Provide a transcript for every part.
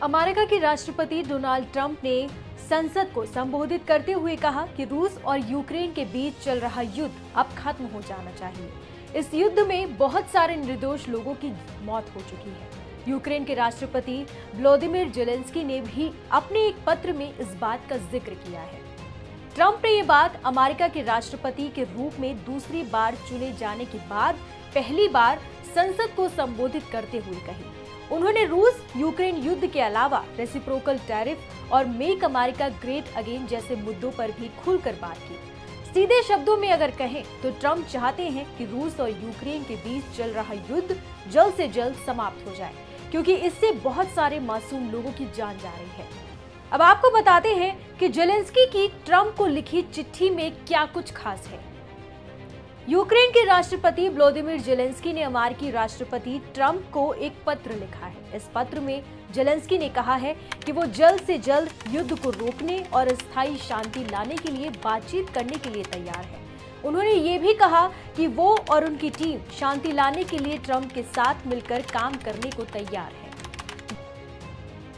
America के राष्ट्रपति Donald Trump ने संसद को संबोधित करते हुए कहा कि रूस और यूक्रेन के बीच चल रहा युद्ध अब खत्म हो जाना चाहिए। इस युद्ध में बहुत सारे निर्दोष लोगों की मौत हो चुकी है। यूक्रेन के राष्ट्रपति व्लादिमीर जेलेंस्की ने भी अपने एक पत्र में इस बात का जिक्र किया है। ट्रंप ने ये बात अमेरिका के राष्ट्रपति के रूप में दूसरी बार चुने जाने के बाद पहली बार संसद को संबोधित करते हुए कही। उन्होंने रूस यूक्रेन युद्ध के अलावा रेसिप्रोकल टैरिफ और मेक अमेरिका ग्रेट अगेन जैसे मुद्दों पर भी खुलकर बात की। सीधे शब्दों में अगर कहें तो ट्रंप चाहते हैं कि रूस और यूक्रेन के बीच चल रहा युद्ध जल्द से जल्द समाप्त हो जाए, क्योंकि इससे बहुत सारे मासूम लोगों की जान जा रही है। अब आपको बताते हैं कि जेलेंस्की की ट्रंप को लिखी चिट्ठी में क्या कुछ खास है। यूक्रेन के राष्ट्रपति व्लादिमीर जेलेंस्की ने अमेरिकी राष्ट्रपति ट्रंप को एक पत्र लिखा है। इस पत्र में जेलेंस्की ने कहा है कि वो जल्द से जल्द युद्ध को रोकने और स्थायी शांति लाने के लिए बातचीत करने के लिए तैयार है। उन्होंने ये भी कहा कि वो और उनकी टीम शांति लाने के लिए ट्रंप के साथ मिलकर काम करने को तैयार है।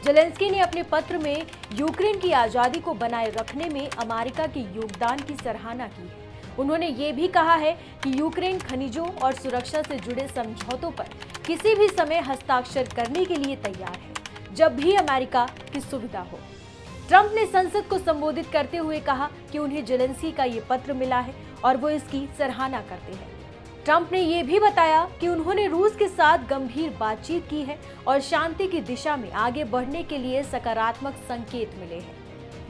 जेलेंस्की ने अपने पत्र में यूक्रेन की आजादी को बनाए रखने में अमेरिका के योगदान की सराहना की है। उन्होंने ये भी कहा है कि यूक्रेन खनिजों और सुरक्षा से जुड़े समझौतों पर किसी भी समय हस्ताक्षर करने के लिए तैयार है, जब भी अमेरिका की सुविधा हो। ट्रंप ने संसद को संबोधित करते हुए कहा कि उन्हें जेलेंस्की का ये पत्र मिला है और वो इसकी सराहना करते हैं। ट्रंप ने ये भी बताया कि उन्होंने रूस के साथ गंभीर बातचीत की है और शांति की दिशा में आगे बढ़ने के लिए सकारात्मक संकेत मिले हैं।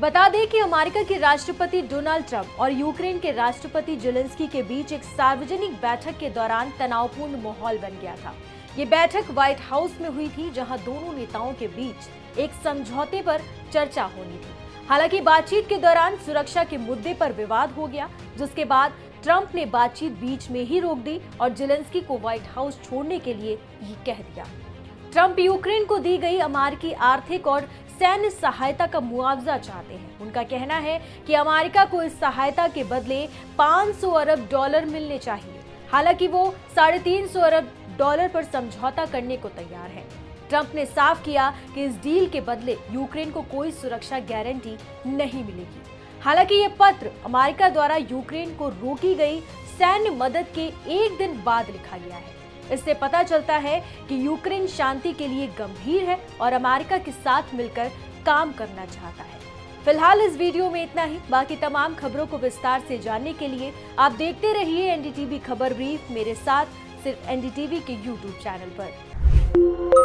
बता दें कि अमेरिका के राष्ट्रपति डोनाल्ड ट्रंप और यूक्रेन के राष्ट्रपति जेलेंस्की के बीच एक सार्वजनिक बैठक के दौरान तनावपूर्ण माहौल बन गया था। ये बैठक व्हाइट हाउस में हुई थी, जहां दोनों नेताओं के बीच एक समझौते पर चर्चा होनी थी। हालांकि बातचीत के दौरान सुरक्षा के मुद्दे पर विवाद हो गया, जिसके बाद ट्रंप ने बातचीत बीच में ही रोक दी और जेलेंस्की को व्हाइट हाउस छोड़ने के लिए ये कह दिया। ट्रंप यूक्रेन को दी गई अमेरिकी आर्थिक और सैन्य सहायता का मुआवजा चाहते हैं। उनका कहना है कि अमेरिका को इस सहायता के बदले 500 अरब डॉलर मिलने चाहिए। हालांकि वो 350 अरब डॉलर पर समझौता करने को तैयार है। ट्रंप ने साफ किया कि इस डील के बदले यूक्रेन को कोई सुरक्षा गारंटी नहीं मिलेगी। हालांकि ये पत्र अमेरिका द्वारा यूक्रेन को रोकी गई सैन्य मदद के एक दिन बाद लिखा गया है। इससे पता चलता है कि यूक्रेन शांति के लिए गंभीर है और अमेरिका के साथ मिलकर काम करना चाहता है। फिलहाल इस वीडियो में इतना ही। बाकी तमाम खबरों को विस्तार से जानने के लिए आप देखते रहिए एनडीटीवी खबर ब्रीफ, मेरे साथ सिर्फ एनडीटीवी के यूट्यूब चैनल पर।